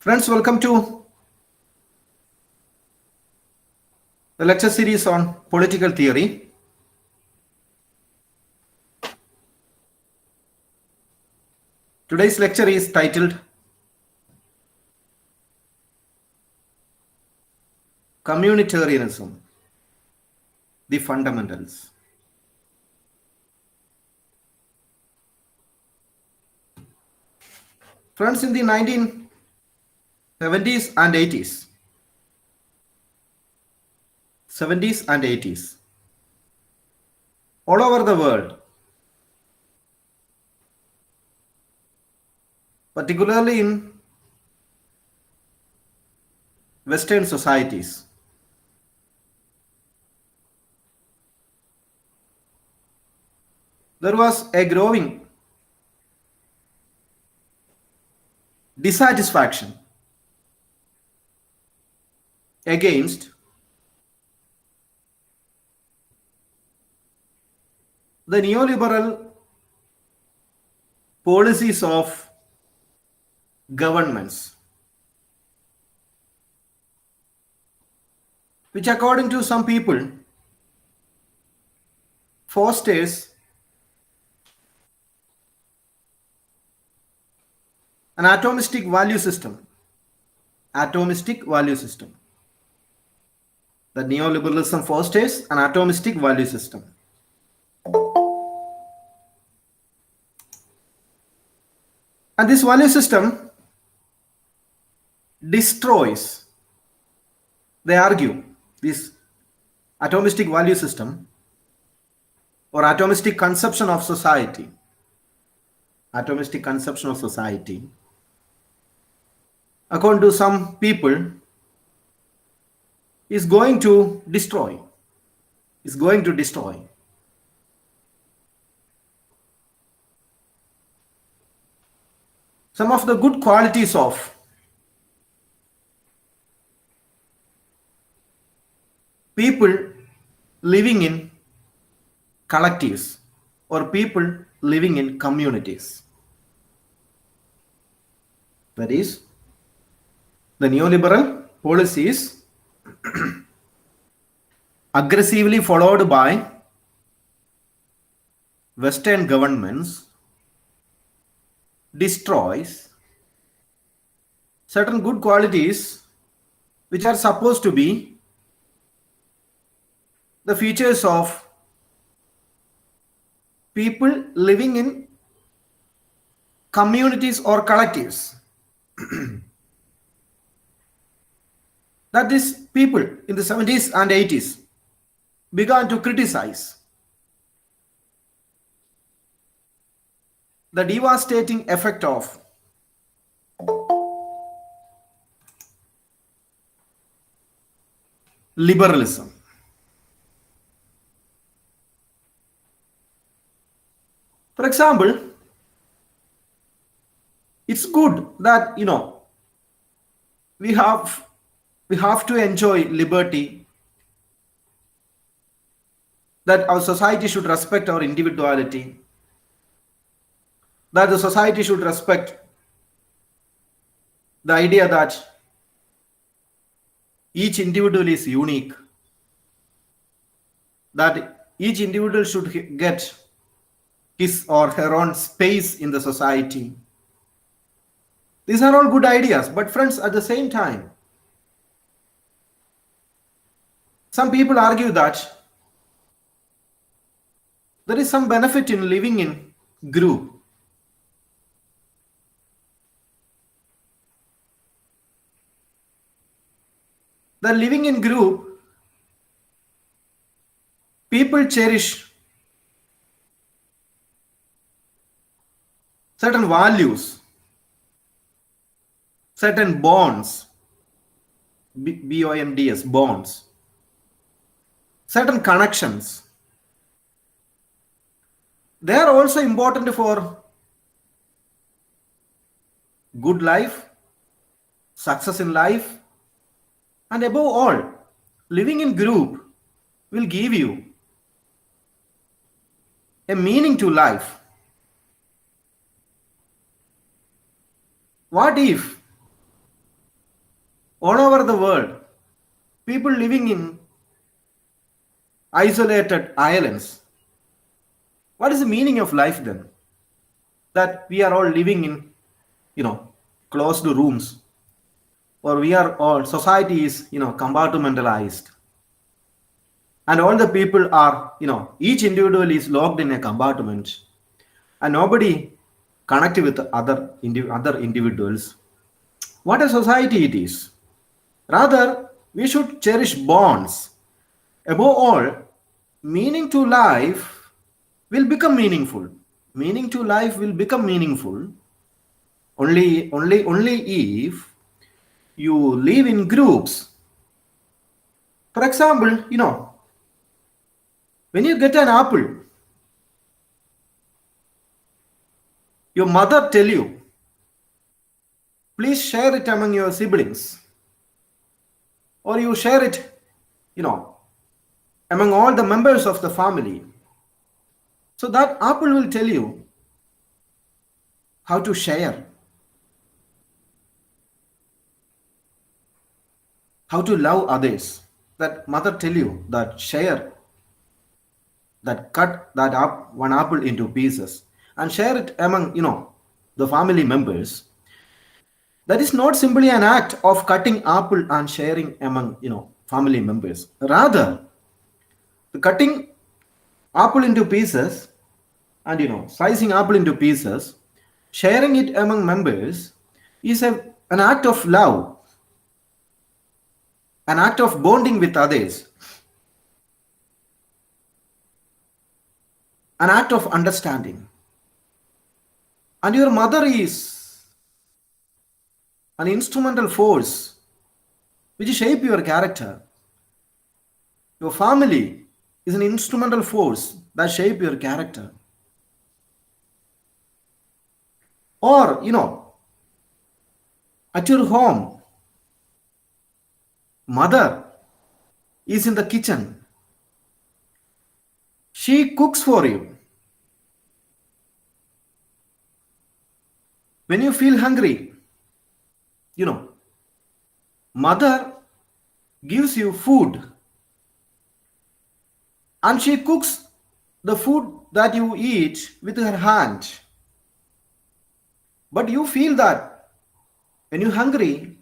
Friends, welcome to the lecture series on political theory. Today's lecture is titled Communitarianism, the Fundamentals. Friends, in the 1970s and 80s, 70s and 80s, all over the world, particularly in Western societies, there was a growing dissatisfaction against the neoliberal policies of governments, which according to some people fosters an atomistic value system. Atomistic value system. The neoliberalism fosters an atomistic value system. And this value system destroys, they argue, this atomistic value system or atomistic conception of society, according to some people, is going to destroy some of the good qualities of people living in collectives or people living in communities. That is, the neoliberal policies aggressively followed by Western governments destroys certain good qualities which are supposed to be the features of people living in communities or collectives. That is, people in the 70s and 80s began to criticize the devastating effect of liberalism. For example, it's good that we have to enjoy liberty, that our society should respect our individuality, that the society should respect the idea that each individual is unique, that each individual should get his or her own space in the society. These are all good ideas, but friends, at the same time, some people argue that there is some benefit in living in group. The living in group, people cherish certain values, certain bonds, bonds, bonds, certain connections. They are also important for good life, success in life, and above all, living in group will give you a meaning to life. What if all over the world, people living in isolated islands. What is the meaning of life then? That we are all living in, closed rooms, or we are all, society is, compartmentalized. And all the people are, each individual is locked in a compartment, and nobody connect with other individuals. What a society it is. Rather, we should cherish bonds. Above all, meaning to life will become meaningful. Meaning to life will become meaningful only if you live in groups. For example, when you get an apple, your mother tell you, please share it among your siblings, or you share it, among all the members of the family. So that apple will tell you how to share, how to love others. That mother tell you that share, that cut that up one apple into pieces and share it among, the family members. That is not simply an act of cutting apple and sharing among, family members. Rather, the cutting apple into pieces and, slicing apple into pieces, sharing it among members is an act of love, an act of bonding with others, an act of understanding. And your mother is an instrumental force which shape your character. Your family is an instrumental force that shape your character. Or, at your home, mother is in the kitchen. She cooks for you. When you feel hungry, mother gives you food, and she cooks the food that you eat with her hand. But you feel that when you're hungry,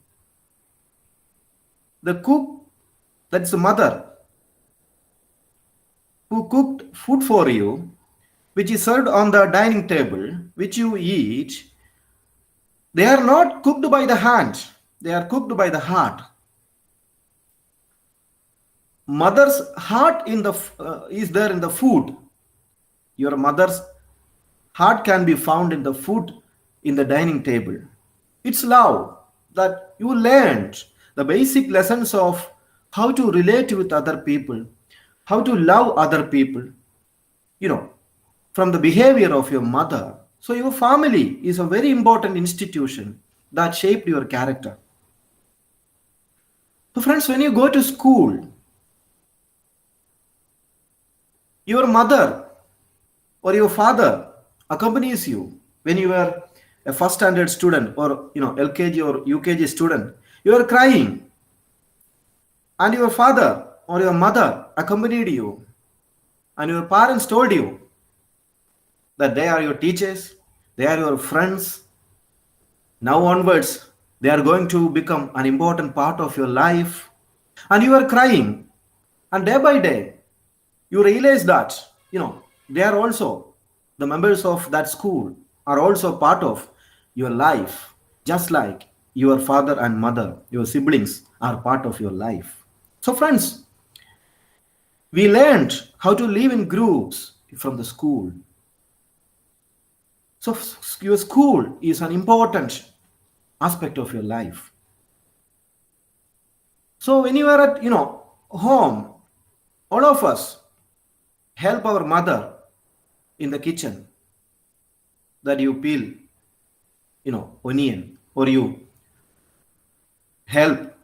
the cook, that's the mother who cooked food for you, which is served on the dining table, which you eat, they are not cooked by the hand, they are cooked by the heart. Mother's heart is there in the food. Your mother's heart can be found in the food in the dining table. It's love that you learned the basic lessons of how to relate with other people, how to love other people, from the behavior of your mother. So your family is a very important institution that shaped your character. So friends, when you go to school, your mother or your father accompanies you. When you are a first standard student or LKG or UKG student, you are crying, and your father or your mother accompanied you, and your parents told you that they are your teachers, they are your friends. Now onwards, they are going to become an important part of your life, and you are crying, and day by day you realize that they are also the members of that school, are also part of your life, just like your father and mother, your siblings are part of your life. So friends, we learned how to live in groups from the school. So your school is an important aspect of your life. So when you are at home, all of us help our mother in the kitchen, that you peel onion, or you help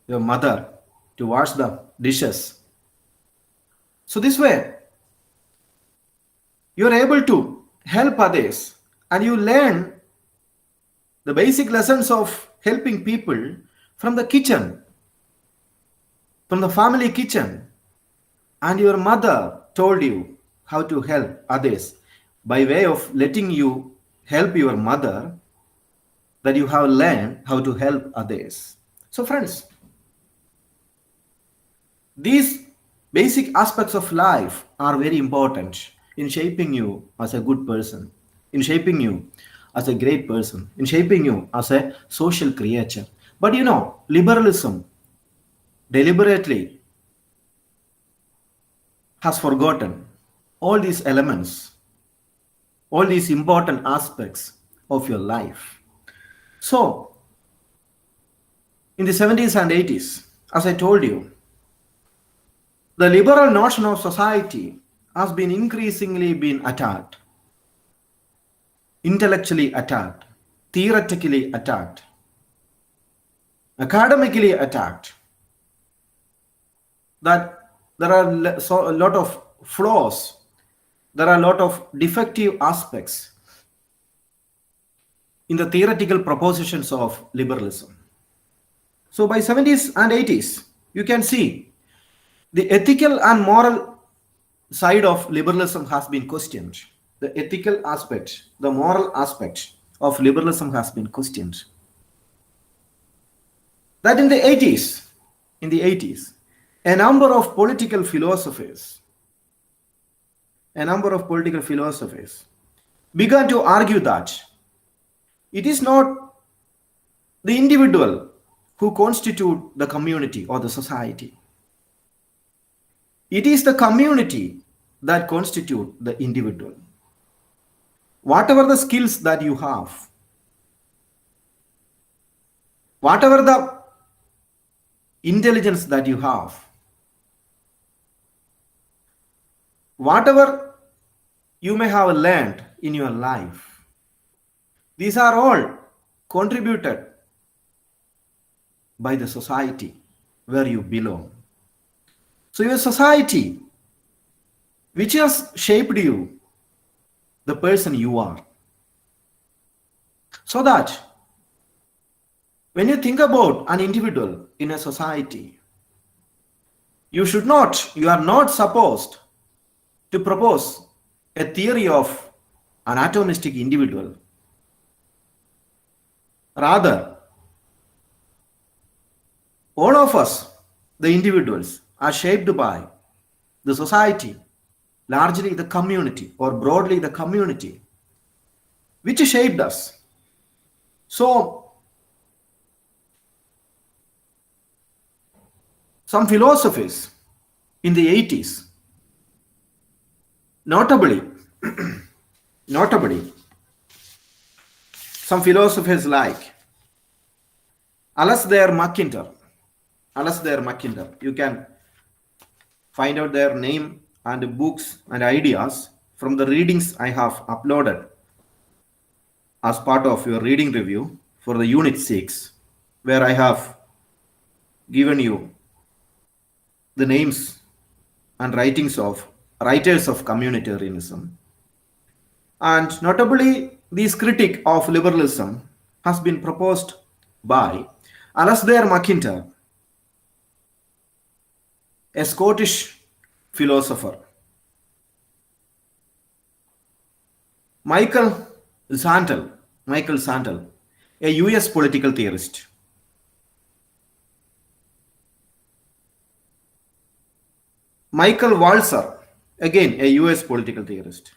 your mother to wash the dishes. So this way you are able to help others, and you learn the basic lessons of helping people from the kitchen, from the family kitchen, and your mother told you how to help others by way of letting you help your mother, that you have learned how to help others. So, friends, these basic aspects of life are very important in shaping you as a good person, in shaping you as a great person, in shaping you as a social creature. But liberalism deliberately has forgotten all these elements, all these important aspects of your life. So, in the 70s and 80s, as I told you, the liberal notion of society has been increasingly been attacked, intellectually attacked, theoretically attacked, academically attacked. That there are a lot of flaws, there are a lot of defective aspects in the theoretical propositions of liberalism. So by 70s and 80s, you can see the ethical and moral side of liberalism has been questioned. The ethical aspect, the moral aspect of liberalism has been questioned. That in the 80s, a number of political philosophers began to argue that it is not the individual who constitute the community or the society. It is the community that constitute the individual. Whatever the skills that you have, whatever the intelligence that you have, whatever you may have learned in your life, these are all contributed by the society where you belong. So your society, which has shaped you, the person you are. So that when you think about an individual in a society, you are not supposed to propose a theory of an atomistic individual. Rather, all of us, the individuals, are shaped by the society, largely the community, or broadly the community, which shaped us. So, some philosophers in the 80s, notably, some philosophers like Alasdair MacIntyre, you can find out their name and books and ideas from the readings I have uploaded as part of your reading review for the Unit 6, where I have given you the names and writings of writers of communitarianism. And notably, this critique of liberalism has been proposed by Alasdair MacIntyre, a Scottish philosopher, Michael Sandel, a US political theorist, Michael Walzer, again a US political theorist,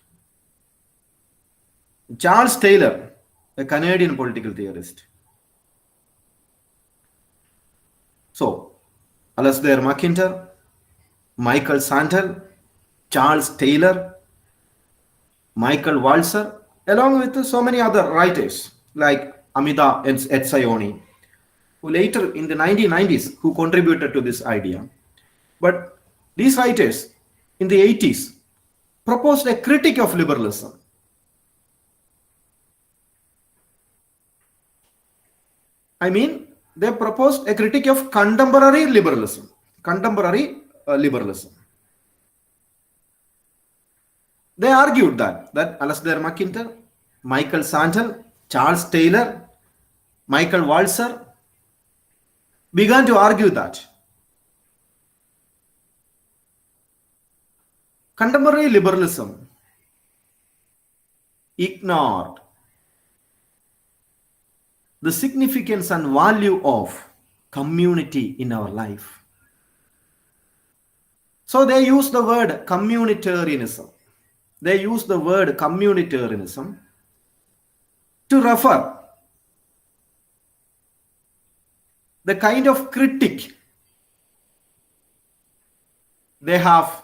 Charles Taylor, a Canadian political theorist. So, Alasdair MacIntyre, Michael Sandel, Charles Taylor, Michael Walzer, along with so many other writers like Amida Etzioni, who later in the 1990s who contributed to this idea. But these writers in the 80s proposed a critique of liberalism. I mean, they proposed a critique of contemporary liberalism. They argued that Alasdair MacIntyre, Michael Sandel, Charles Taylor, Michael Walzer, began to argue that contemporary liberalism ignored the significance and value of community in our life. So they use the word communitarianism. They use the word communitarianism to refer the kind of critique they have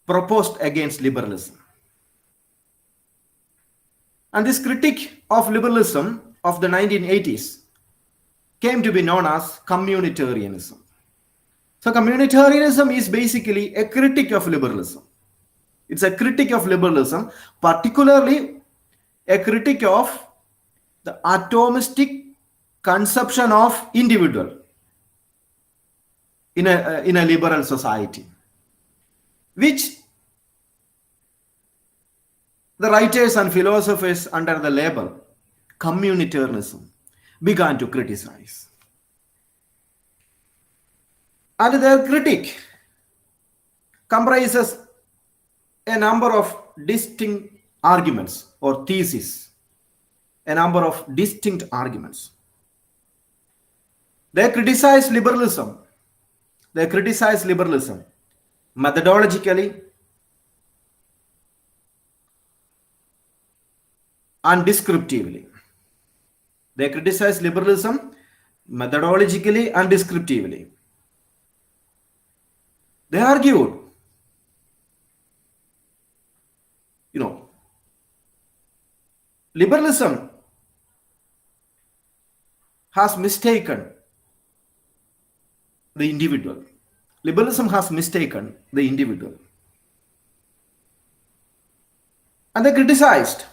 proposed against liberalism. And this critique of liberalism of the 1980s came to be known as communitarianism. So communitarianism is basically a critique of liberalism. It's a critique of liberalism, particularly a critique of the atomistic conception of individual in a liberal society, which the writers and philosophers under the label communitarianism began to criticize. And their critique comprises a number of distinct arguments or theses, a number of distinct arguments. They criticize liberalism. They criticize liberalism methodologically and descriptively. They criticize liberalism methodologically and descriptively. They argued, liberalism has mistaken the individual. Liberalism has mistaken the individual. And they criticized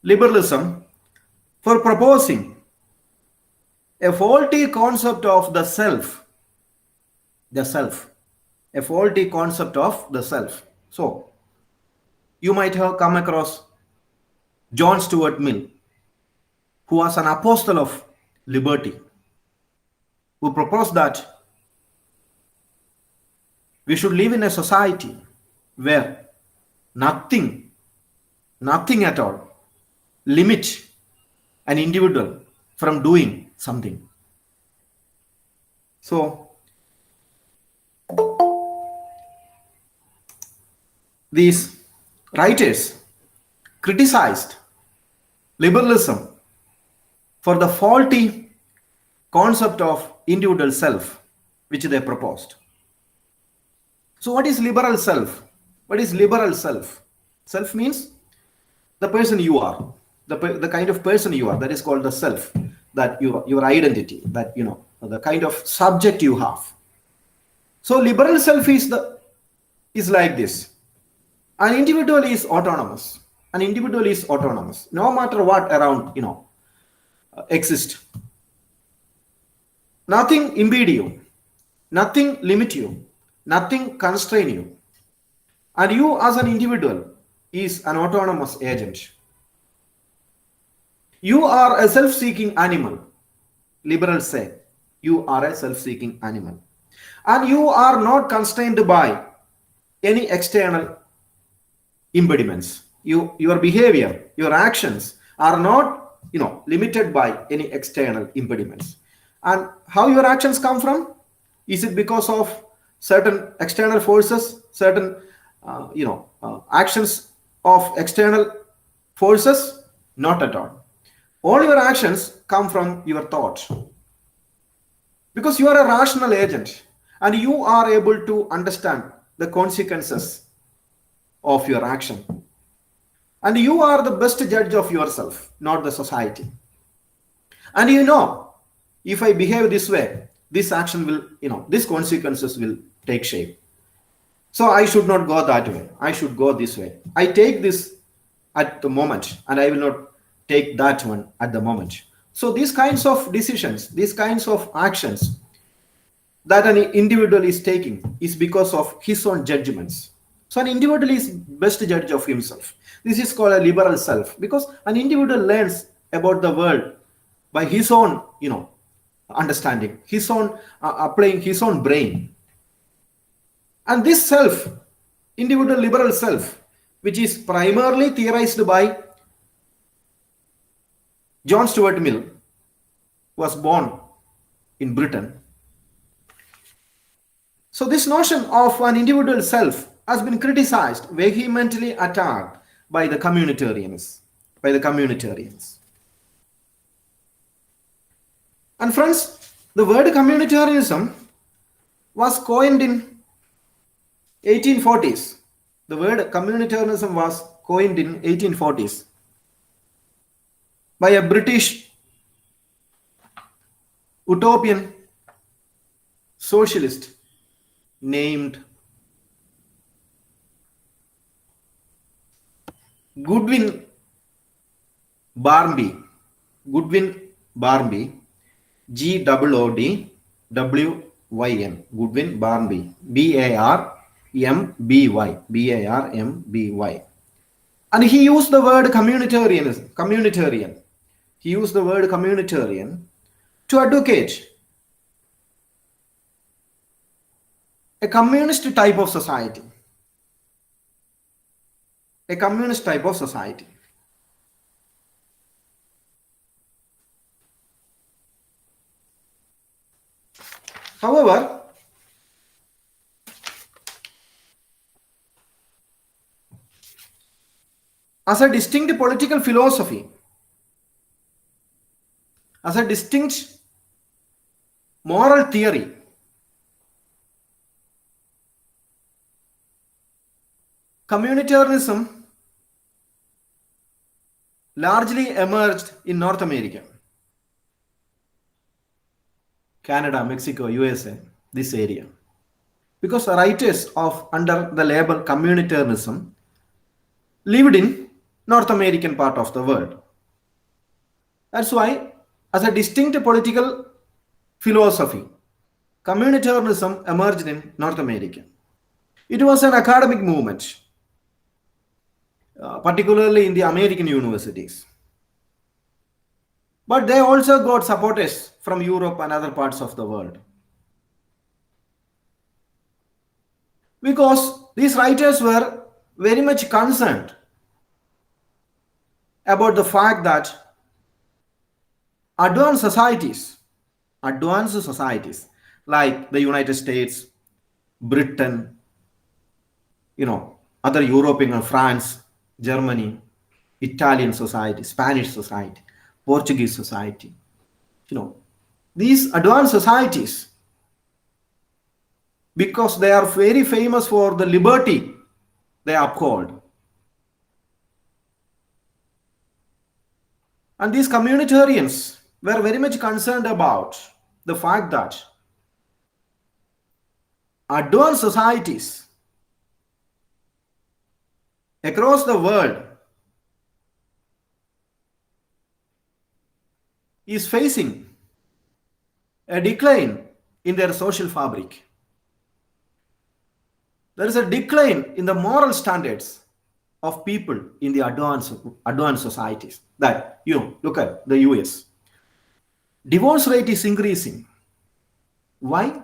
liberalism for proposing a faulty concept of the self. A faulty concept of the self. So, you might have come across John Stuart Mill, who was an apostle of liberty, who proposed that we should live in a society where nothing at all limit an individual from doing something. So, these writers criticized liberalism for the faulty concept of individual self which they proposed. So what is liberal self? What is liberal self? Self means the person you are, the kind of person you are. That is called the self, that your identity, that the kind of subject you have. So liberal self is like this. An individual is autonomous. An individual is autonomous, no matter what around exists. Nothing impede you, nothing limit you, nothing constrain you. And you as an individual is an autonomous agent. You are a self-seeking animal. Liberals say you are a self-seeking animal. And you are not constrained by any external impediments. Your behavior, your actions are not limited by any external impediments. And how your actions come from? Is it because of certain external forces, certain actions of external forces? Not at all. All your actions come from your thoughts, because you are a rational agent and you are able to understand the consequences of your action. And you are the best judge of yourself, not the society. And if I behave this way, this action will, these consequences will take shape. So I should not go that way. I should go this way. I take this at the moment and I will not take that one at the moment. So these kinds of decisions, these kinds of actions that an individual is taking is because of his own judgments. So an individual is best judge of himself. This is called a liberal self, because an individual learns about the world by his own, understanding, his own applying his own brain. And this self, individual liberal self, which is primarily theorized by John Stuart Mill, was born in Britain. So this notion of an individual self has been criticized, vehemently attacked by the communitarians. And friends, the word communitarianism was coined in 1840s. The word communitarianism was coined in 1840s by a British utopian socialist named Goodwin Barmby, Goodwin Barmby, Barmby. And he used the word communitarian. He used the word communitarian to advocate a communist type of society. A communist type of society. However, as a distinct political philosophy, as a distinct moral theory, communitarianism largely emerged in North America, Canada, Mexico, USA, this area, because the writers under the label communitarianism lived in North American part of the world. That's why, as a distinct political philosophy, communitarianism emerged in North America. It was an academic movement, particularly in the American universities. But they also got supporters from Europe and other parts of the world. Because these writers were very much concerned about the fact that advanced societies like the United States, Britain, other European, France, Germany, Italian society, Spanish society, Portuguese society, these advanced societies, because they are very famous for the liberty they uphold. And these communitarians were very much concerned about the fact that advanced societies across the world is facing a decline in their social fabric. There is a decline in the moral standards of people in the advanced societies. That, look at the US. Divorce rate is increasing. Why?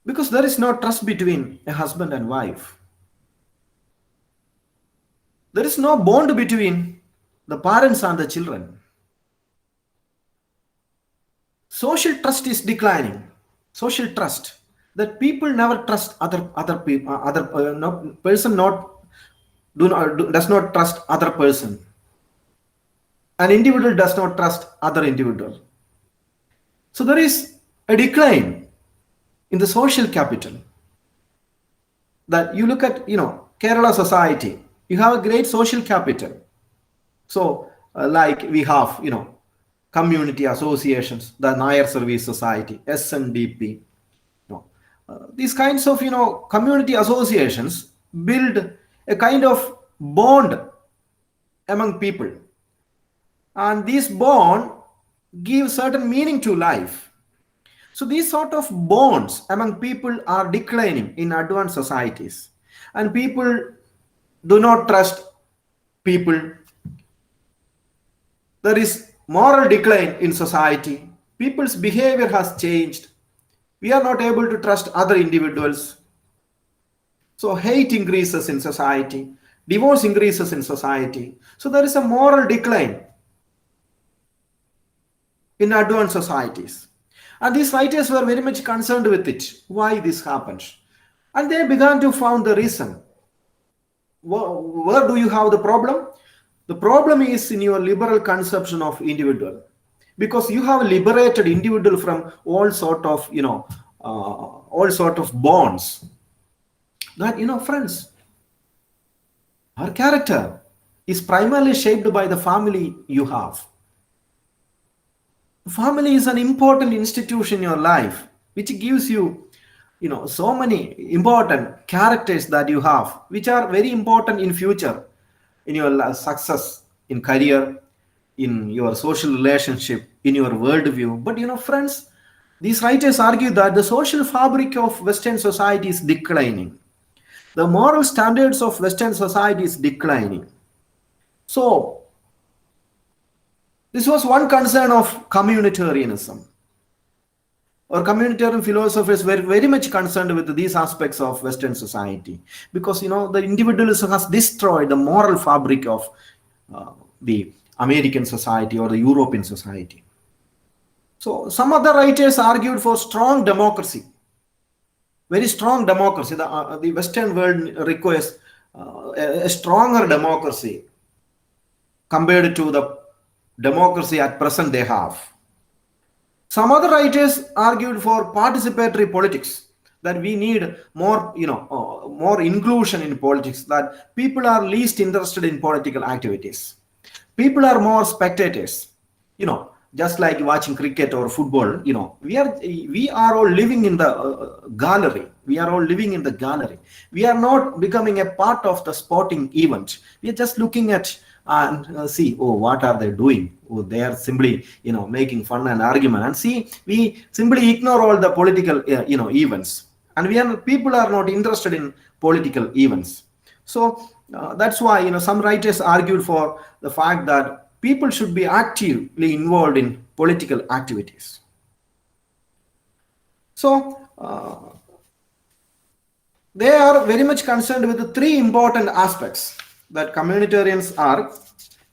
Because there is no trust between a husband and wife. There is no bond between the parents and the children. Social trust is declining. Social trust, that people never trust other people. Does not trust other person. An individual does not trust other individual. So there is a decline in the social capital. That you look at, Kerala society, you have a great social capital. So like we have, community associations, the Nair Service Society, SNDP, these kinds of, community associations build a kind of bond among people. And this bond gives certain meaning to life. So these sort of bonds among people are declining in advanced societies. And people do not trust people. There is moral decline in society. People's behavior has changed. We are not able to trust other individuals. So hate increases in society, divorce increases in society. So there is a moral decline in advanced societies. And these writers were very much concerned with it, why this happens. And they began to find the reason. Where do you have the problem? The problem is in your liberal conception of individual, because you have liberated individual from all sort of all sort of bonds. That friends, our character is primarily shaped by the family you have. Family is an important institution in your life, which gives you so many important characters that you have, which are very important in future, in your success, in career, in your social relationship, in your worldview. But friends, these writers argue that the social fabric of Western society is declining. The moral standards of Western society is declining. So this was one concern of communitarianism. Or communitarian philosophers were very much concerned with these aspects of Western society, because the individualism has destroyed the moral fabric of the American society or the European society. So some other writers argued for strong democracy, very strong democracy. The Western world requires a stronger democracy compared to the democracy at present they have. Some other writers argued for participatory politics, that we need more, more inclusion in politics, that people are least interested in political activities. People are more spectators, just like watching cricket or football. We are all living in the gallery. We are all living in the gallery. We are not becoming a part of the sporting event. We are just looking at and see, oh, what are they doing? Oh, they are simply making fun and argument. And see, we simply ignore all the political events, and people are not interested in political events. So that's why some writers argued for the fact that people should be actively involved in political activities. So they are very much concerned with the three important aspects, that communitarians are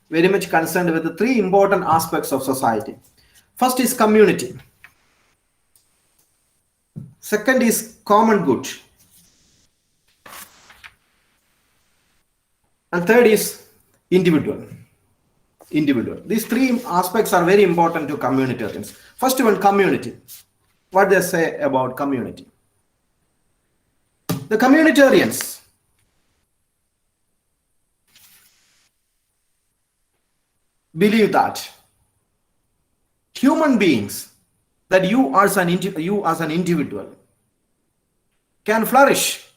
very much concerned with the three important aspects of society. First is community. Second is common good. And third is individual. These three aspects are very important to communitarians. First one, community. What they say about community. The communitarians believe that human beings, that you as an individual can flourish.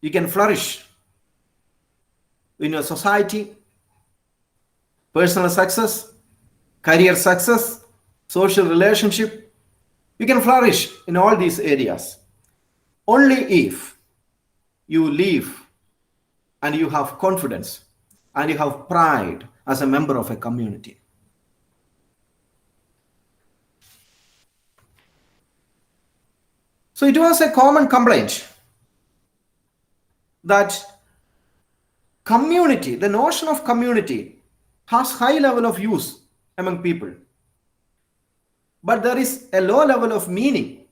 You can flourish in your society, personal success, career success, social relationship. You can flourish in all these areas only if you live and you have confidence and you have pride as a member of a community. So it was a common complaint that community, the notion of community, has high level of use among people, but there is a low level of meaning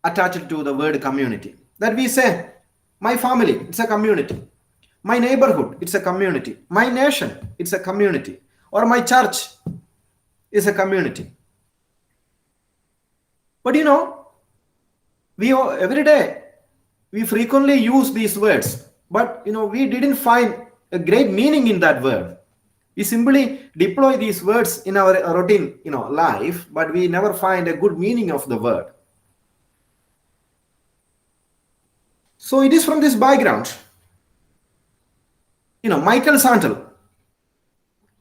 attached to the word community. That we say, my family, it's a community. My neighborhood, it's a community. My nation, it's a community. Or my church is a community. But every day we frequently use these words, but we didn't find a great meaning in that word. We simply deploy these words in our routine life, but we never find a good meaning of the word. So it is from this background, Michael Sandel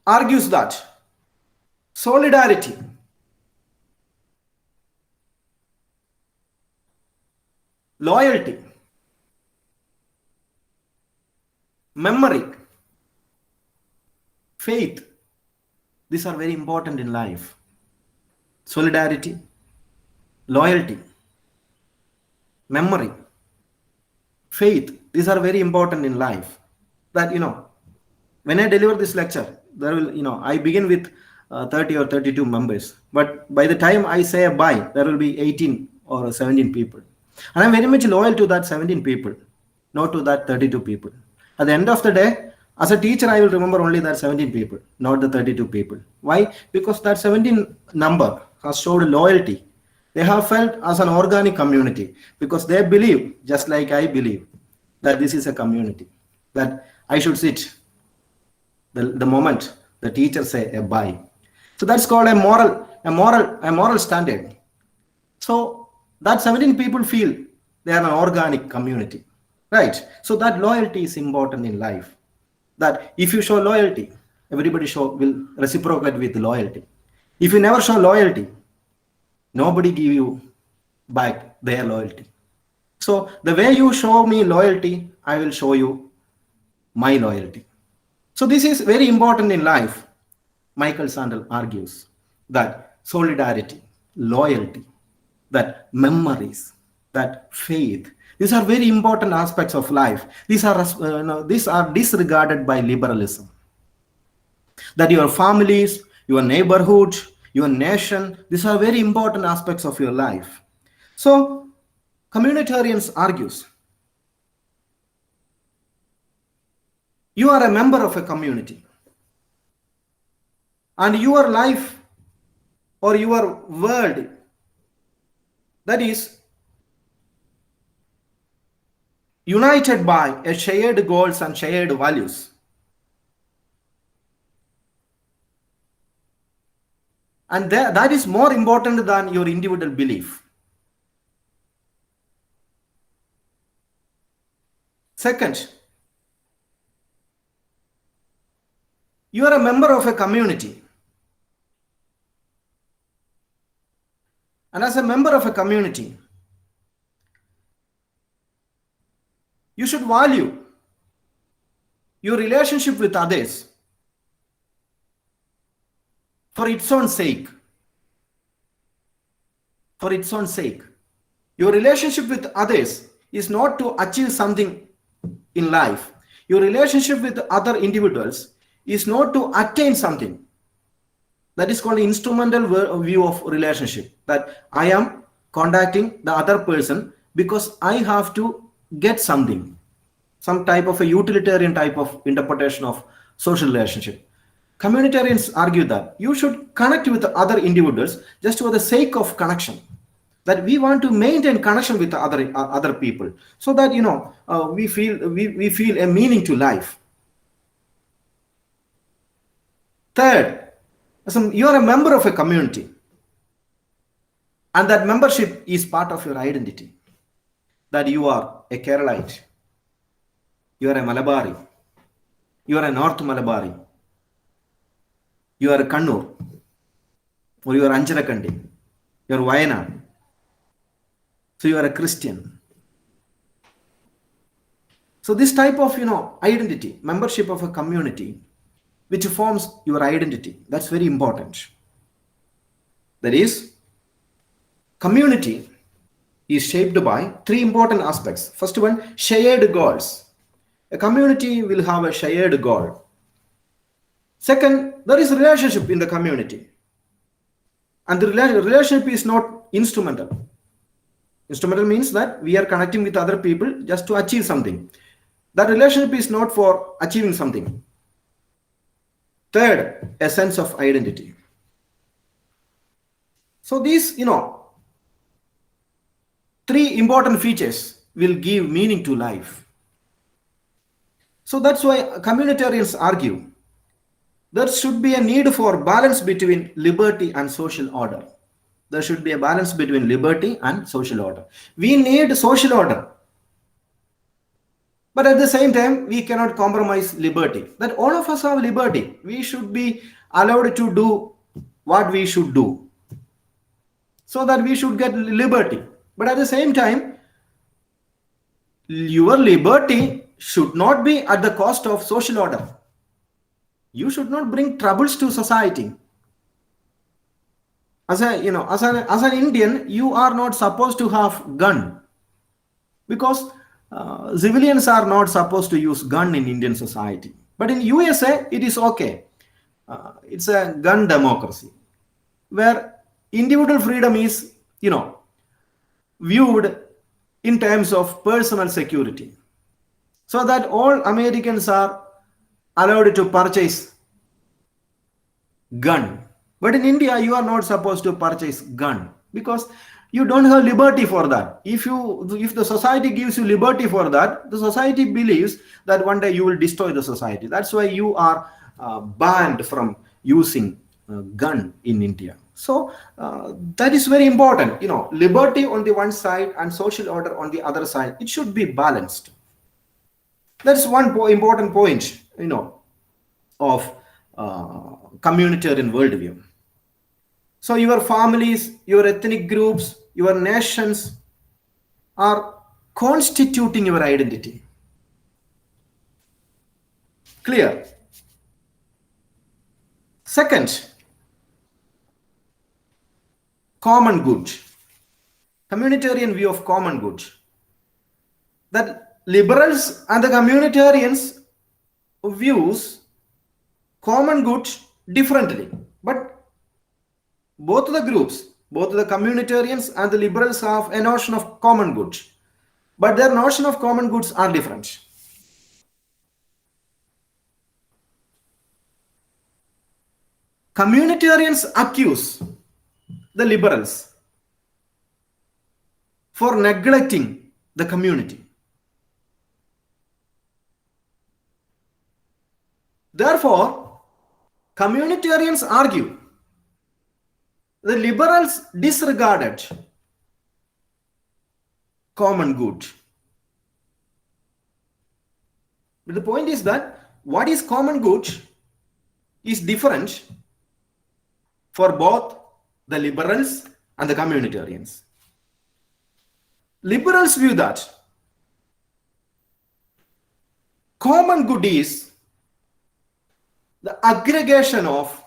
argues that solidarity, loyalty, memory, faith, These are very important in life. Solidarity, loyalty, memory, faith. These are very important in life. That, when I deliver this lecture, there will, I begin with 30 or 32 members. But by the time I say a bye, there will be 18 or 17 people. And I'm very much loyal to that 17 people, not to that 32 people. At the end of the day, as a teacher, I will remember only that 17 people, not the 32 people. Why? Because that 17 number has showed loyalty. They have felt as an organic community because they believe, just like I believe, that this is a community, that I should sit the moment the teacher say a bye. So that's called a moral standard. So that 17 people feel they are an organic community, right? So that loyalty is important in life. That if you show loyalty, everybody will reciprocate with loyalty. If you never show loyalty, nobody give you back their loyalty. So the way you show me loyalty, I will show you my loyalty. So this is very important in life. Michael Sandel argues that solidarity, loyalty, that memories, that faith, these are very important aspects of life. These are disregarded by liberalism. That your families, your neighborhood, your nation, these are very important aspects of your life. So communitarians argues, you are a member of a community, and your life or your world, that is united by a shared goals and shared values. And that is more important than your individual belief. Second, you are a member of a community. And as a member of a community, you should value your relationship with others for its own sake. For its own sake. Your relationship with others is not to achieve something in life. Your relationship with other individuals is not to attain something. That is called instrumental view of relationship. That I am contacting the other person because I have to get something. Some type of a utilitarian type of interpretation of social relationship. Communitarians argue that you should connect with other individuals just for the sake of connection. That we want to maintain connection with other people, so that we feel a meaning to life. Third, you are a member of a community, and that membership is part of your identity. That you are a Keralite, you are a Malabari, you are a North Malabari, you are a Kannur, or you are Anjalakandi, you are Vayana. So you are a Christian. So this type of identity, membership of a community, which forms your identity, that's very important. That is, community is shaped by three important aspects. First one, shared goals. A community will have a shared goal. Second, there is a relationship in the community. And the relationship is not instrumental. Instrumental means that we are connecting with other people just to achieve something. That relationship is not for achieving something. Third, a sense of identity. So these, three important features will give meaning to life. So that's why communitarians argue there should be a need for balance between liberty and social order. There should be a balance between liberty and social order. We need social order. But at the same time, we cannot compromise liberty. That all of us have liberty. We should be allowed to do what we should do, so that we should get liberty. But at the same time, your liberty should not be at the cost of social order. You should not bring troubles to society. As an Indian, you are not supposed to have gun, because civilians are not supposed to use gun in Indian society. But in USA, it is okay. It's a gun democracy where individual freedom is, viewed in terms of personal security, so that all Americans are allowed to purchase gun. But in India, you are not supposed to purchase gun, because you don't have liberty for that. If the society gives you liberty for that, the society believes that one day you will destroy the society. That's why you are banned from using gun in India. So that is very important. Liberty on the one side and social order on the other side. It should be balanced. That's one important point, of communitarian worldview. So your families, your ethnic groups, your nations are constituting your identity. Clear? Second, common good. Communitarian view of common good. That liberals and the communitarians views common good differently. But both the groups, both the communitarians and the liberals have a notion of common good. But their notion of common goods are different. Communitarians accuse the liberals for neglecting the community. Therefore, communitarians argue the liberals disregarded common good. But the point is that what is common good is different for both the liberals and the communitarians. Liberals view that common good is the aggregation of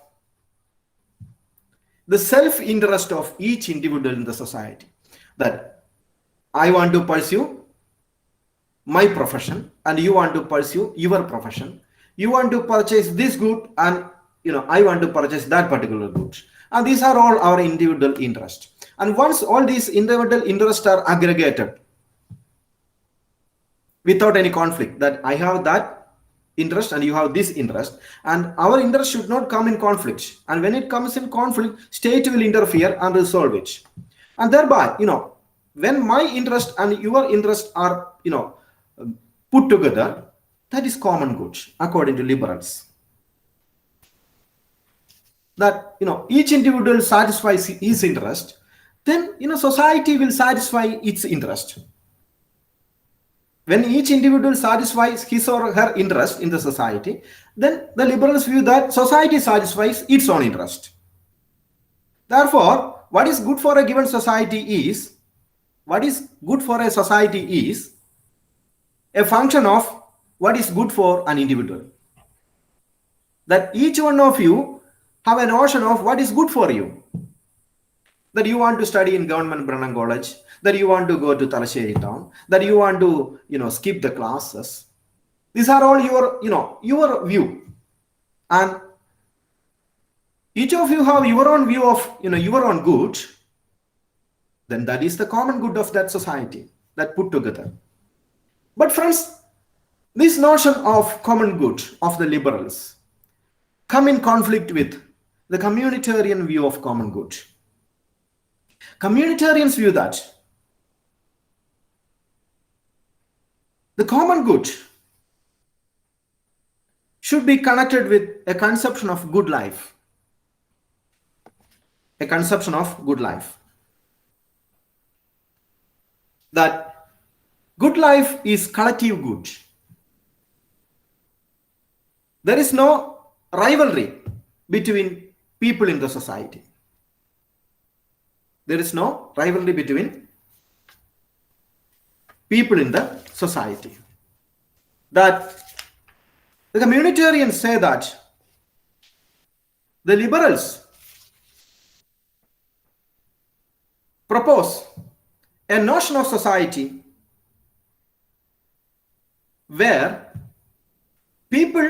the self-interest of each individual in the society. That I want to pursue my profession and you want to pursue your profession. You want to purchase this good and I want to purchase that particular good. And these are all our individual interests. And once all these individual interests are aggregated without any conflict, that I have that interest and you have this interest, and our interest should not come in conflict. And when it comes in conflict, state will interfere and resolve it. And thereby, when my interest and your interest are, put together, that is common good, according to liberals. That, each individual satisfies his interest, then, society will satisfy its interest. When each individual satisfies his or her interest in the society, then the liberals view that society satisfies its own interest. Therefore, what is good for a given society is, a function of what is good for an individual. That each one of you have a notion of what is good for you. That you want to study in government Brennan College, that you want to go to Talasheri town, that you want to, skip the classes. These are all your view. And each of you have your own view of, your own good. Then that is the common good of that society, that put together. But friends, this notion of common good of the liberals come in conflict with the communitarian view of common good. Communitarians view that the common good should be connected with a conception of good life. A conception of good life. That good life is collective good. There is no rivalry between people in the society. There is no rivalry between people in the society. That the communitarians say that The liberals propose a notion of society where people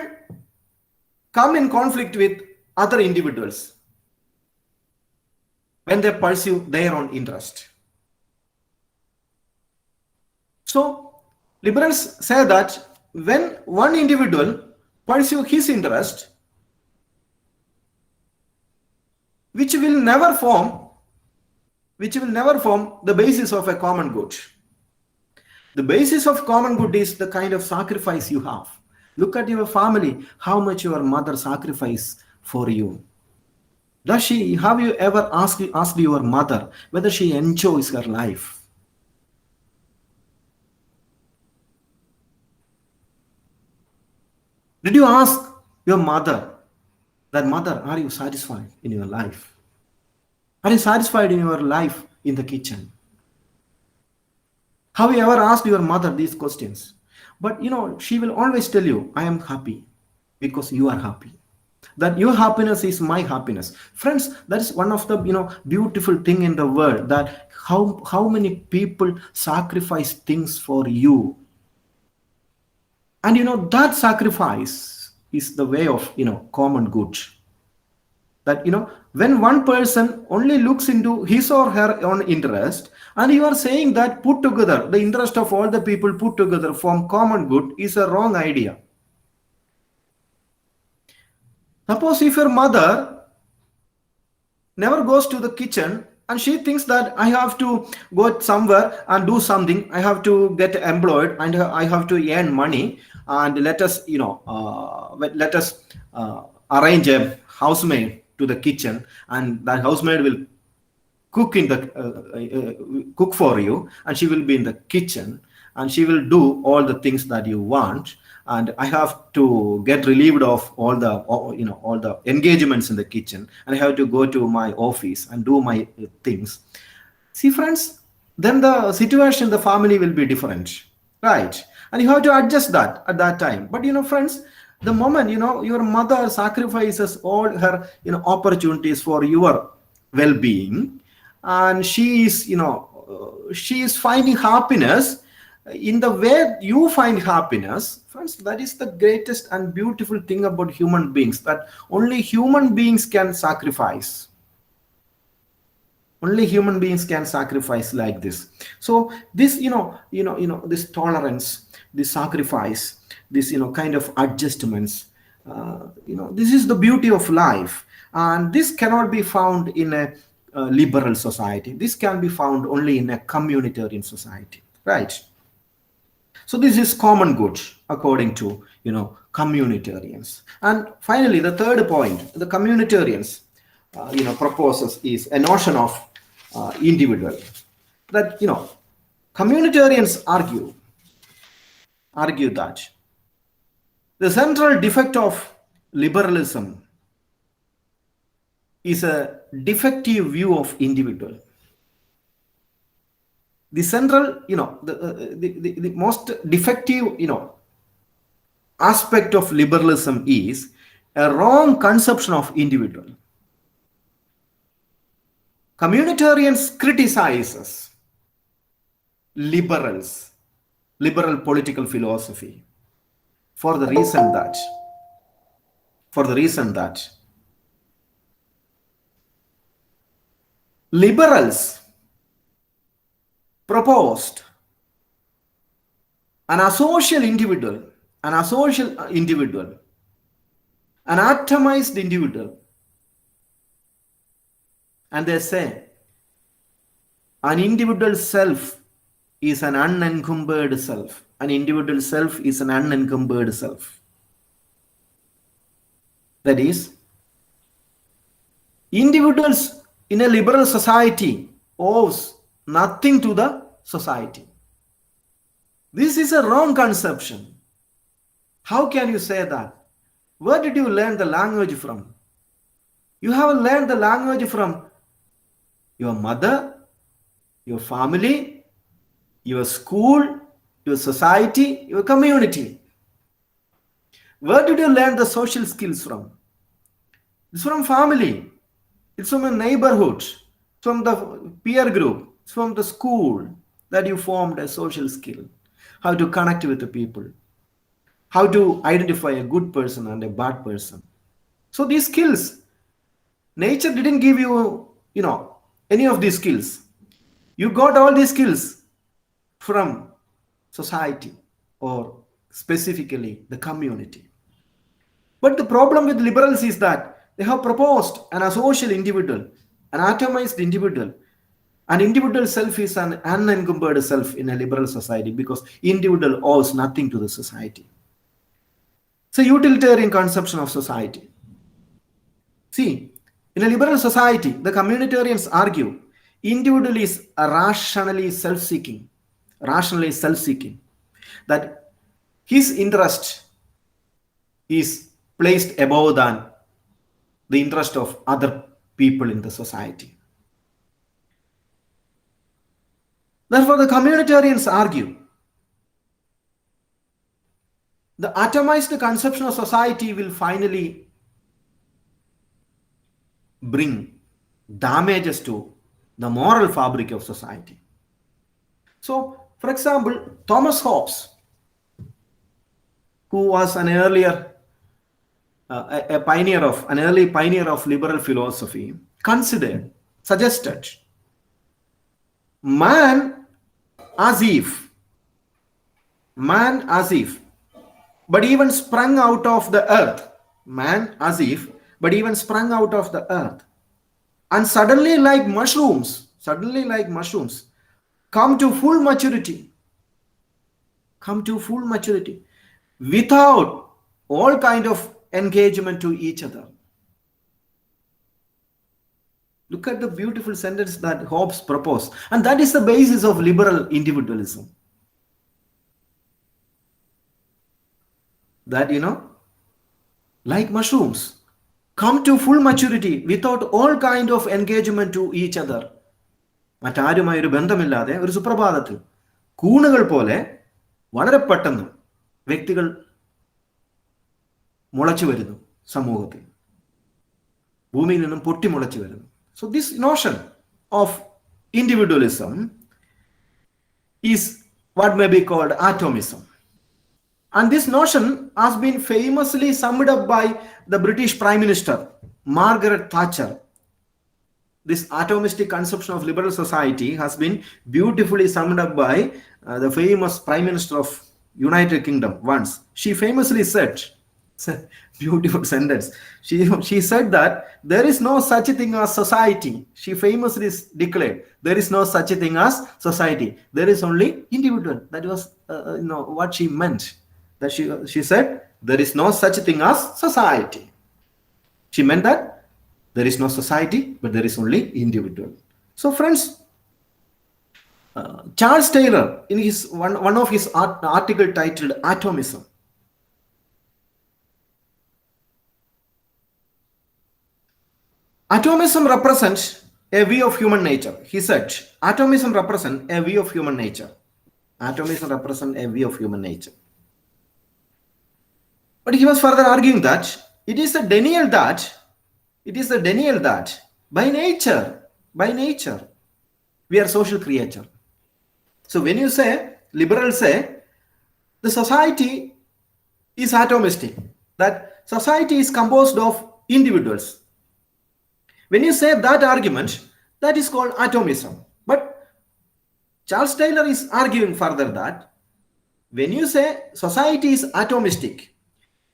come in conflict with other individuals when they pursue their own interest. So, liberals say that when one individual pursues his interest, which will never form the basis of a common good. The basis of common good is the kind of sacrifice you have. Look at your family, how much your mother sacrificed for you. Have you ever asked your mother whether she enjoys her life? Did you ask your mother that, mother, are you satisfied in your life? Are you satisfied in your life in the kitchen? Have you ever asked your mother these questions? But she will always tell you, I am happy because you are happy. That your happiness is my happiness. Friends, that is one of the beautiful thing in the world, that how many people sacrifice things for you. And that sacrifice is the way of common good. That when one person only looks into his or her own interest, and you are saying that put together the interest of all the people put together form common good, is a wrong idea. Suppose if your mother never goes to the kitchen and she thinks that I have to go somewhere and do something, I have to get employed and I have to earn money, and let us arrange a housemaid to the kitchen, and that housemaid will cook cook for you, and she will be in the kitchen and she will do all the things that you want, and I have to get relieved of all the engagements in the kitchen, and I have to go to my office and do my things. See, friends, then the situation in the family will be different, right? And you have to adjust that at that time. But friends, the moment your mother sacrifices all her opportunities for your well-being, and she is finding happiness in the way you find happiness, friends, that is the greatest and beautiful thing about human beings, that only human beings can sacrifice. Only human beings can sacrifice like this. So this this tolerance, this sacrifice, this kind of adjustments, this is the beauty of life, and this cannot be found in a liberal society. This can be found only in a communitarian society, right? So this is common good according to communitarians. And finally, the third point the communitarians proposes is a notion of individual. That communitarians argue that the central defect of liberalism is a defective view of individual. The central, the most defective, aspect of liberalism is a wrong conception of individual. Communitarians criticizes liberal political philosophy for the reason that liberals proposed an asocial individual, an atomized individual, and they say an individual self is an unencumbered self. An individual self is an unencumbered self. That is, individuals in a liberal society owes nothing to the society. This is a wrong conception. How can you say that? Where did you learn the language from? You have learned the language from your mother, your family, your school, your society, your community. Where did you learn the social skills from? It's from family. It's from a neighborhood, from the peer group, it's from the school that you formed a social skill. How to connect with the people, how to identify a good person and a bad person. So these skills, nature didn't give you, any of these skills. You got all these skills from society or specifically the community. But the problem with liberals is that they have proposed an asocial individual, an atomized individual. An individual self is an unencumbered self in a liberal society because individual owes nothing to the society. It's a utilitarian conception of society. See, in a liberal society, the communitarians argue individual is rationally self-seeking, that his interest is placed above than the interest of other people in the society. Therefore, the communitarians argue the atomized conception of society will finally bring damages to the moral fabric of society. So, for example, Thomas Hobbes, who was an earlier an early pioneer of liberal philosophy, suggested man as if, but even sprung out of the earth, and suddenly like mushrooms, come to full maturity, without all kind of engagement to each other. Look at the beautiful sentence that Hobbes proposed, and that is the basis of liberal individualism. That, like mushrooms, come to full maturity without all kind of engagement to each other. മറ്റാരുമായൊരു ബന്ധമില്ലാതെ ഒരു സുപ്രഭാതത്തിൽ കൂണുകൾ പോലെ വളരെ പെട്ടെന്ന് വ്യക്തികൾ മുളച്ചു വരുന്നു സമൂഹത്തിൽ, ഭൂമിയിൽ നിന്നും പൊട്ടിമുളച്ചു വരുന്നു. So this notion of individualism is what may be called atomism. And this notion has been famously summed up by the British Prime Minister, Margaret Thatcher. This atomistic conception of liberal society has been beautifully summed up by the famous Prime Minister of United Kingdom once. She famously said, it's a beautiful sentence, she said that there is no such a thing as society. She famously declared, there is no such a thing as society. There is only individual. That was what she meant. That she said, there is no such a thing as society. She meant that there is no society, but there is only individual. So friends, Charles Taylor, in his one of his article titled Atomism, atomism represents a view of human nature. He said, atomism represents a view of human nature. But he was further arguing that it is the denial that by nature we are social creature. So when you say, liberals say, the society is atomistic, that society is composed of individuals. When you say that argument, that is called atomism. But Charles Taylor is arguing further that when you say society is atomistic,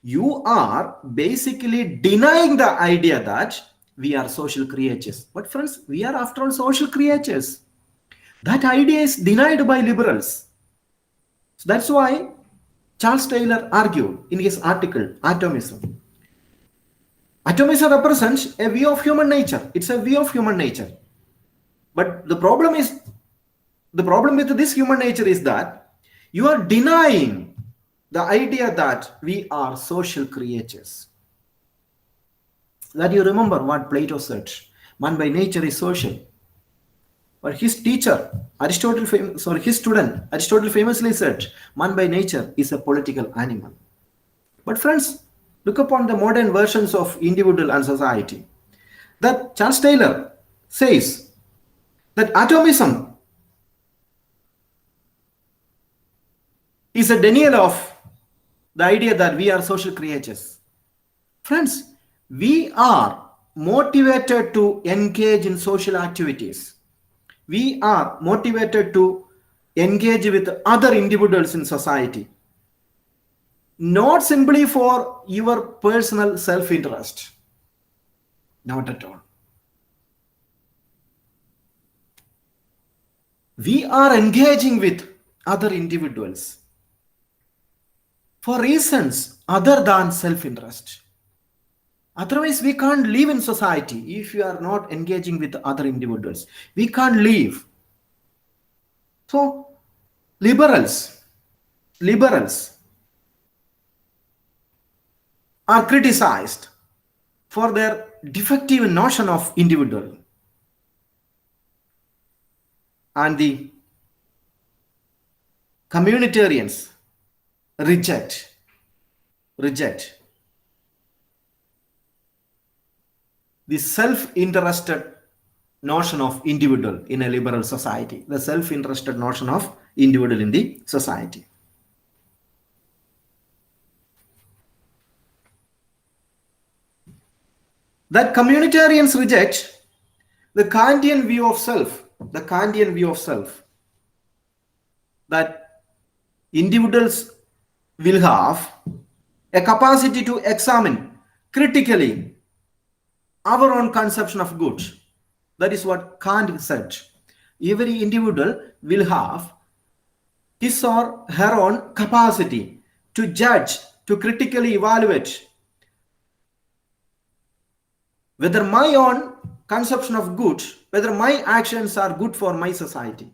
you are basically denying the idea that we are social creatures. But friends, we are after all social creatures. That idea is denied by liberals. So that's why Charles Taylor argued in his article, Atomism. Atomism represents a view of human nature. It's a view of human nature. But the problem with this human nature is that you are denying the idea that we are social creatures. That you remember what Plato said, man by nature is social. But his teacher, his student, Aristotle famously said, man by nature is a political animal. But friends, Look upon the modern versions of individual and society. That Charles Taylor says that atomism is a denial of the idea that we are social creatures. Friends, we are motivated to engage in social activities. We are motivated to engage with other individuals in society, not simply for your personal self-interest. Not at all. We are engaging with other individuals for reasons other than self-interest. Otherwise, we can't live in society if you are not engaging with other individuals. We can't live. So, liberals are criticized for their defective notion of individual. And the communitarians reject the self-interested notion of individual in a liberal society, the self-interested notion of individual in the society. That communitarians reject the Kantian view of self, that individuals will have a capacity to examine critically our own conception of good. That is what Kant said. Every individual will have his or her own capacity to judge, to critically evaluate whether my own conception of good, whether my actions are good for my society.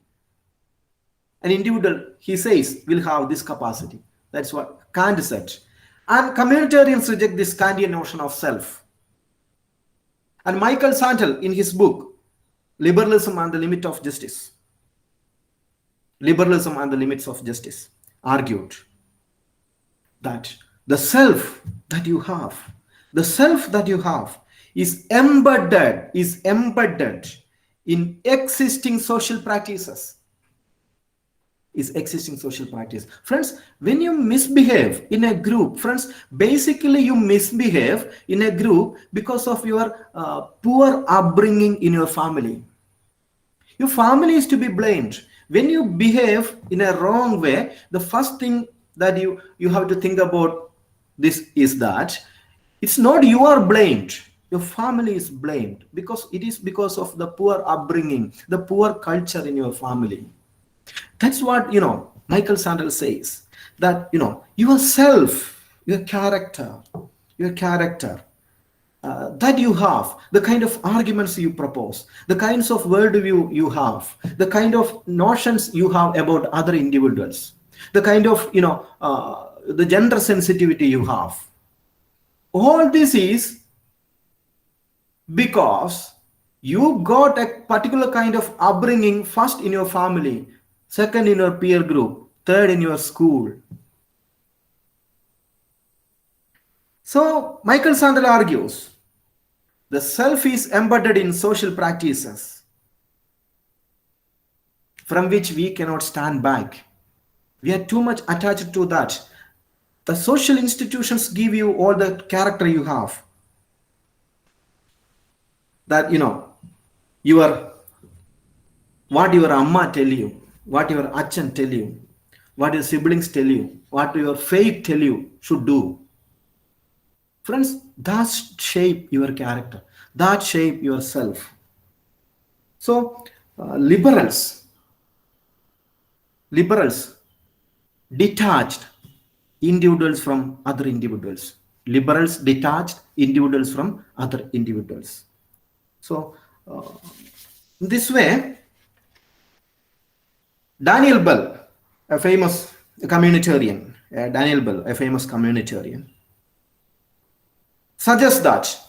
An individual, he says, will have this capacity. That's what Kant said. And communitarians reject this Kantian notion of self. And Michael Sandel, in his book, Liberalism and the Limit of Justice, argued that the self that you have is embedded in existing social practices. Friends, when you misbehave in a group, friends, basically you misbehave in a group because of your poor upbringing in your family. Your family is to be blamed. When you behave in a wrong way, the first thing that you have to think about this is that it's not you are blamed. Your family is blamed because it is because of the poor upbringing, the poor culture in your family. That's what, Michael Sandel says, that, yourself, your character, that you have, the kind of arguments you propose, the kinds of worldview you have, the kind of notions you have about other individuals, the kind of, the gender sensitivity you have. All this is because you got a particular kind of upbringing, first in your family, second in your peer group, third in your school. So Michael Sandel argues the self is embedded in social practices from which we cannot stand back. We are too much attached to that. The social institutions give you all the character you have. That, what your amma tell you, what your achan tell you, what your siblings tell you, what your faith tell you should do. Friends, that shape your character, that shape yourself. So liberals detached individuals from other individuals. Liberals detached individuals from other individuals. So this way, Daniel Bell, a famous communitarian, suggests that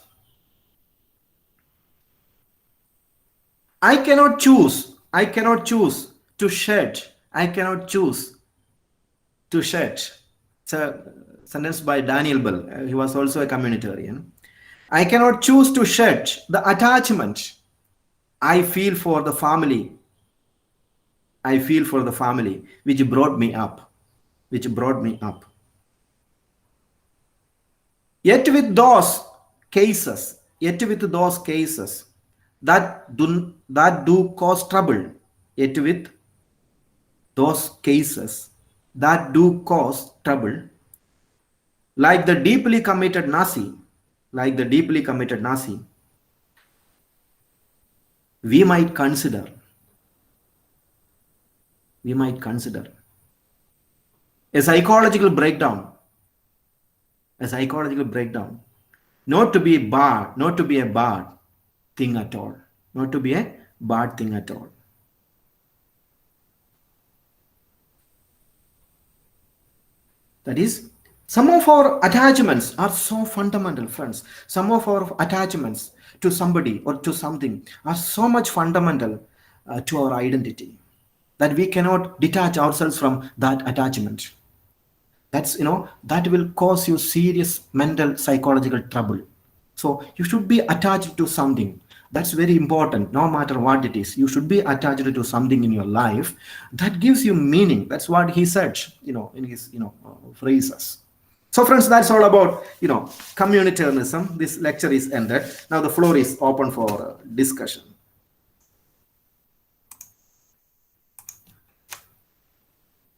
I cannot choose to shed. So sentence by Daniel Bell. He was also a communitarian. I cannot choose to shed the attachment I feel for the family. I feel for the family which brought me up. Which brought me up. Yet with those cases that do cause trouble, yet with those cases that do cause trouble, like the deeply committed Nazi, we might consider a psychological breakdown, not to be a bad thing at all. That is, some of our attachments are so fundamental, friends. Some of our attachments to somebody or to something are so much fundamental to our identity that we cannot detach ourselves from that attachment. That's, that will cause you serious mental, psychological trouble. So you should be attached to something. That's very important. No matter what it is, you should be attached to something in your life that gives you meaning. That's what he said, in his, phrases. So friends, that's all about, communitarianism. This lecture is ended. Now the floor is open for discussion.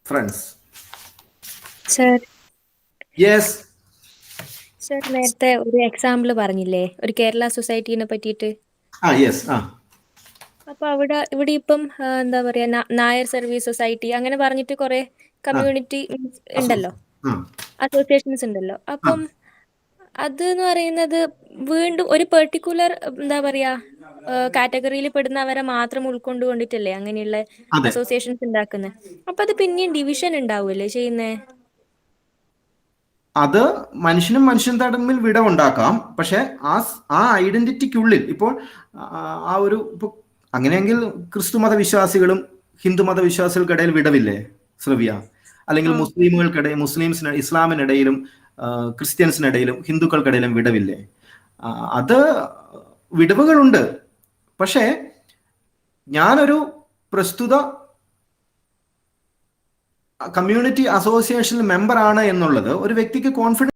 Friends. Sir. Yes. Sir, നേരത്തെ ഒരു example പറഞ്ഞില്ലേ, ഒരു കേരള സൊസൈറ്റിനെ പറ്റിയിട്ട്. Yes. അപ്പൊ ഇവിടെ ഇപ്പം എന്താ പറയാ, നായർ സർവീസ് സൊസൈറ്റി അങ്ങനെ പറഞ്ഞിട്ട് കുറെ കമ്മ്യൂണിറ്റി ഉണ്ടല്ലോ, അസോസിയേഷൻസ് ഉണ്ടല്ലോ. അപ്പം അത് എന്ന് പറയുന്നത് വീണ്ടും ഒരു പെർട്ടിക്കുലർ എന്താ പറയാ കാറ്റഗറിയിൽ പെടുന്നവരെ മാത്രം ഉൾക്കൊണ്ടുകൊണ്ടിട്ടല്ലേ അങ്ങനെയുള്ള അസോസിയേഷൻസ് ഉണ്ടാക്കുന്നത്. അപ്പൊ അത് പിന്നെയും ഡിവിഷൻ ഉണ്ടാവൂല്ലേ ചെയ്യുന്നേ? അത് മനുഷ്യനും തമ്മിൽ വിടവുണ്ടാക്കാം. പക്ഷെ ആ ഐഡന്റിറ്റിക്കുള്ളിൽ ഇപ്പോൾ ആ ഒരു അങ്ങനെയെങ്കിൽ ക്രിസ്തു മതവിശ്വാസികളും ഹിന്ദു മതവിശ്വാസികൾക്കിടയിൽ വിടവില്ലേ ശ്രവ്യ? അല്ലെങ്കിൽ ഇസ്ലാമിനിടയിലും ക്രിസ്ത്യൻസിനിടയിലും ഹിന്ദുക്കൾക്കിടയിലും വിടവില്ലേ? അത് വിടവുകളുണ്ട്. പക്ഷേ ഞാനൊരു പ്രസ്തുത കമ്മ്യൂണിറ്റി അസോസിയേഷൻ മെമ്പർ ആണ് എന്നുള്ളത് ഒരു വ്യക്തിക്ക് കോൺഫിഡൻസ്